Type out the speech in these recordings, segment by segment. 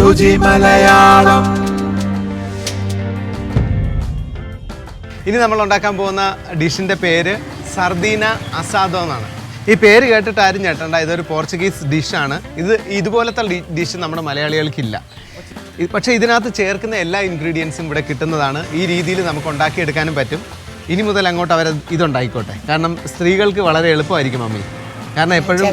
രുചി മലയാളം. ഇനി നമ്മൾ ഉണ്ടാക്കാൻ പോകുന്ന ഡിഷിൻ്റെ പേര് സർദീന അസാദോ എന്നാണ്. ഈ പേര് കേട്ടിട്ട് ആരും ഞെട്ടണ്ട, ഇതൊരു പോർച്ചുഗീസ് ഡിഷാണ്. ഇതുപോലത്തെ ഡിഷ് നമ്മുടെ മലയാളികൾക്കില്ല. പക്ഷേ ഇതിനകത്ത് ചേർക്കുന്ന എല്ലാ ഇൻഗ്രീഡിയൻസും ഇവിടെ കിട്ടുന്നതാണ്. ഈ രീതിയിൽ നമുക്ക് ഉണ്ടാക്കിയെടുക്കാനും പറ്റും. ഇനി മുതൽ അങ്ങോട്ട് അവർ ഇതുണ്ടായിക്കോട്ടെ. കാരണം സ്ത്രീകൾക്ക് വളരെ എളുപ്പമായിരിക്കും മമ്മി. കാരണം എപ്പോഴും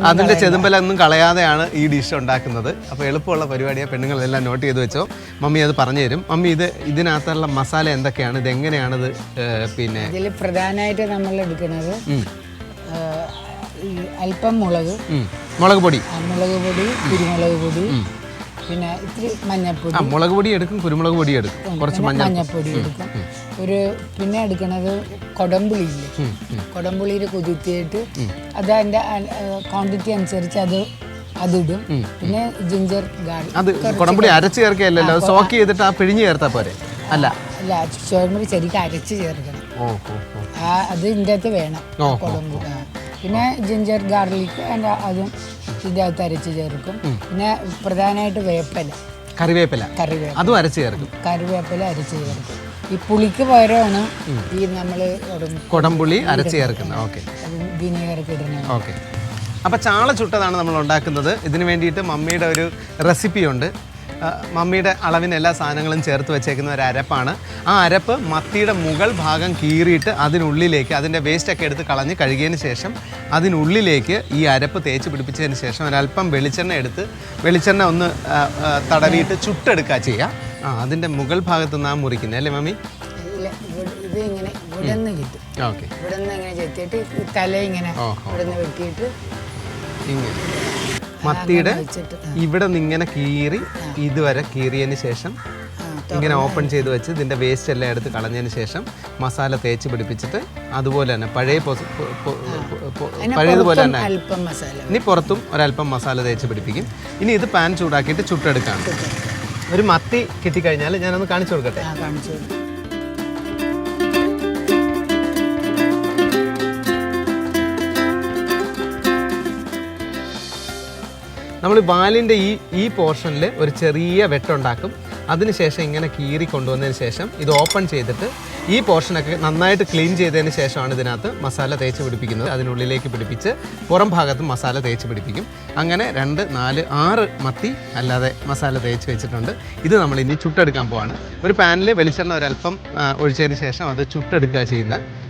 അതിൻ്റെ ചെതുമ്പലൊന്നും കളയാതെയാണ് ഈ ഡിഷ് ഉണ്ടാക്കുന്നത്. അപ്പോൾ എളുപ്പമുള്ള പരിപാടിയാണ്. പെണ്ണുങ്ങളെല്ലാം നോട്ട് ചെയ്ത് വെച്ചോ. മമ്മി അത് പറഞ്ഞു തരും. മമ്മി ഇതിനകത്തുള്ള മസാല എന്തൊക്കെയാണ്, ഇതെങ്ങനെയാണിത്? പിന്നെ ഇതിൽ പ്രധാനമായിട്ട് നമ്മൾ എടുക്കുന്നത് അല്പം മുളക് പൊടി, കുരുമുളക് പൊടി, പിന്നെ ഇത്തിരി മഞ്ഞൾപ്പൊടി. മുളക് പൊടി എടുക്കും, കുരുമുളക് പൊടി എടുക്കും, കുറച്ച് മഞ്ഞൾപ്പൊടി എടുക്കും. പിന്നെ എടുക്കുന്നത് കൊടംപുളിയില്ലേ, കൊടംപുളിയിൽ കുതിർത്തിയിട്ട് അത് അതിൻ്റെ ക്വാണ്ടിറ്റി അനുസരിച്ച് അതിടും. പിന്നെ ജിഞ്ചർ ഗാർലിക്. അത് കൊടംപുളി അരച്ച് ചേർക്കുകയല്ലോ, സോക്ക് ചെയ്തിട്ട് ആ പിഴിഞ്ഞ് ചേർത്താൽ പോരെ? അല്ല, ചോറുമ്പടി ശരിക്കും അരച്ച് ചേർക്കണം. അത് ഇതിൻ്റെ അകത്ത് വേണം കൊടംപുളി. പിന്നെ ജിഞ്ചർ ഗാർലിക് അതും ഇതിൻ്റെ അകത്ത് അരച്ച് ചേർക്കും. പിന്നെ പ്രധാനമായിട്ട് കറിവേപ്പില അതും അരച്ച് ചേർക്കും. കറിവേപ്പില അരച്ച് ചേർക്കും. ഈ പുളിക്ക് പകരമാണ് ഈ നമ്മൾ കൊടംപുളി അരച്ച് ചേർക്കുന്നത്. ഓക്കെ, വിനീഗറൊക്കെ ഇടുന്നത്. ഓക്കെ. അപ്പോൾ ചാള ചുട്ടതാണ് നമ്മൾ ഉണ്ടാക്കുന്നത്. ഇതിന് വേണ്ടിയിട്ട് മമ്മിയുടെ ഒരു റെസിപ്പിയുണ്ട്. മമ്മിയുടെ അളവിന് എല്ലാ സാധനങ്ങളും ചേർത്ത് വെച്ചേക്കുന്ന ഒരു അരപ്പാണ്. ആ അരപ്പ് മത്തിയുടെ മുകൾ ഭാഗം കീറിയിട്ട് അതിനുള്ളിലേക്ക് അതിൻ്റെ വേസ്റ്റൊക്കെ എടുത്ത് കളഞ്ഞ് കഴുകിയതിന് ശേഷം അതിനുള്ളിലേക്ക് ഈ അരപ്പ് തേച്ച് പിടിപ്പിച്ചതിന് ശേഷം ഒരല്പം വെളിച്ചെണ്ണ ഒന്ന് തടവിയിട്ട് ചുട്ടെടുക്കുക ചെയ്യുക. അതിൻ്റെ മുകൾ ഭാഗത്തുനിന്ന് മുറിക്കുന്നത് അല്ലേ മമ്മി? ഇത് ഇങ്ങനെ ഇവിടെ നിന്ന് കിട്ടും. ഓക്കെ, ഇവിടെ നിന്ന് ഇങ്ങനെ ചെത്തിയിട്ട് തല ഇങ്ങനെ ഇവിടെ നിന്ന് വെട്ടിയിട്ട് ഇങ്ങനെ മത്തിയുടെ ഇവിടെ നിന്ന് ഇങ്ങനെ കീറി ഇതുവരെ കീറിയതിന് ശേഷം ഇങ്ങനെ ഓപ്പൺ ചെയ്ത് വെച്ച് ഇതിൻ്റെ വേസ്റ്റ് എല്ലാം എടുത്ത് കളഞ്ഞതിന് ശേഷം മസാല തേച്ച് പിടിപ്പിച്ചിട്ട് അതുപോലെ തന്നെ പഴയതുപോലെ തന്നെ ഇനി പുറത്തും ഒരല്പം മസാല തേച്ച് പിടിപ്പിക്കും. ഇനി ഇത് പാൻ ചൂടാക്കിയിട്ട് ചുട്ടെടുക്കാണ്. ഒരു മത്തി കിട്ടിക്കഴിഞ്ഞാൽ ഞാനൊന്ന് കാണിച്ചു കൊടുക്കട്ടെ. നമ്മൾ വാലിൻ്റെ ഈ പോർഷനിൽ ഒരു ചെറിയ വെട്ടുണ്ടാക്കും. അതിനുശേഷം ഇങ്ങനെ കീറി കൊണ്ടുവന്നതിന് ശേഷം ഇത് ഓപ്പൺ ചെയ്തിട്ട് ഈ പോർഷനൊക്കെ നന്നായിട്ട് ക്ലീൻ ചെയ്തതിന് ശേഷമാണ് ഇതിനകത്ത് മസാല തേച്ച് പിടിപ്പിക്കുന്നത്. അതിനുള്ളിലേക്ക് പിടിപ്പിച്ച് പുറം ഭാഗത്ത് മസാല തേച്ച് പിടിപ്പിക്കും. അങ്ങനെ 2, 4, 6 മത്തി അല്ലാതെ മസാല തേച്ച് വെച്ചിട്ടുണ്ട്. ഇത് നമ്മൾ ഇനി ചുട്ടെടുക്കാൻ പോവാണ്. ഒരു പാനിൽ വെളിച്ചെണ്ണ ഒരല്പം ഒഴിച്ചതിന് ശേഷം അത് ചുട്ടെടുക്കുക ചെയ്യുന്നത്.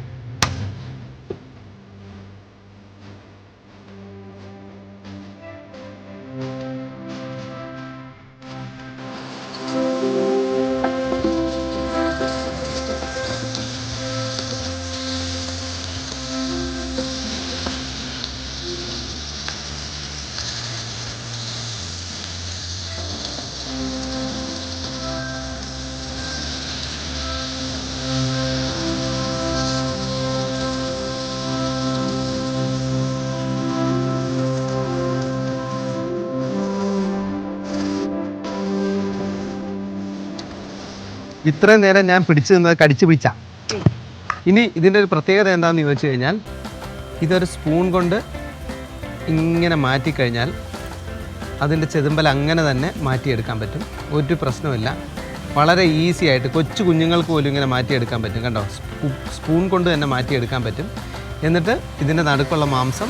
ഇത്രയും നേരം ഞാൻ പിടിച്ചു നിന്നത് കടിച്ചു പിടിച്ച. ഇനി ഇതിൻ്റെ ഒരു പ്രത്യേകത എന്താണെന്ന് ചോദിച്ചു കഴിഞ്ഞാൽ ഇതൊരു സ്പൂൺ കൊണ്ട് ഇങ്ങനെ മാറ്റിക്കഴിഞ്ഞാൽ അതിൻ്റെ ചെതുമ്പൽ അങ്ങനെ തന്നെ മാറ്റിയെടുക്കാൻ പറ്റും. ഒരു പ്രശ്നമില്ല. വളരെ ഈസി ആയിട്ട് കൊച്ചു കുഞ്ഞുങ്ങൾക്ക് പോലും ഇങ്ങനെ മാറ്റിയെടുക്കാൻ പറ്റും. കണ്ടോ, സ്പൂൺ കൊണ്ട് തന്നെ മാറ്റിയെടുക്കാൻ പറ്റും. എന്നിട്ട് ഇതിൻ്റെ നടുക്കുള്ള മാംസം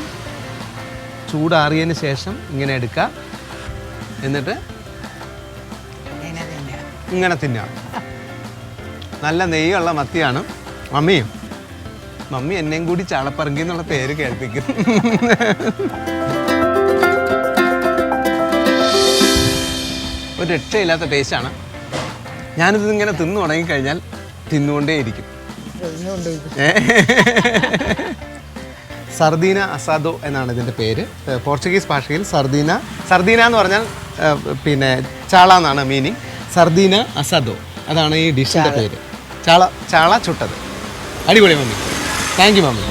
ചൂടാറിയതിന് ശേഷം ഇങ്ങനെ എടുക്കുക. എന്നിട്ട് ഇങ്ങനെ തിന്നുക. നല്ല നെയ്യുള്ള മത്തിയാണ്. മമ്മി എന്നെയും കൂടി ചാളപ്പറങ്കി എന്നുള്ള പേര് കേൾപ്പിക്കും. ഒരു രക്ഷയില്ലാത്ത ടേസ്റ്റാണ്. ഞാനിത് ഇങ്ങനെ തിന്നു തുടങ്ങിക്കഴിഞ്ഞാൽ തിന്നുകൊണ്ടേയിരിക്കും. സർദീന അസാദോ എന്നാണ് ഇതിൻ്റെ പേര്. പോർച്ചുഗീസ് ഭാഷയിൽ സർദീന എന്ന് പറഞ്ഞാൽ പിന്നെ ചാള എന്നാണ് മീനിങ്. സർദീന അസാദോ അതാണ് ഈ ഡിഷിൻ്റെ പേര്. ചാള ചുട്ടത്. അടിപൊളി മമ്മി. Thank you mummy.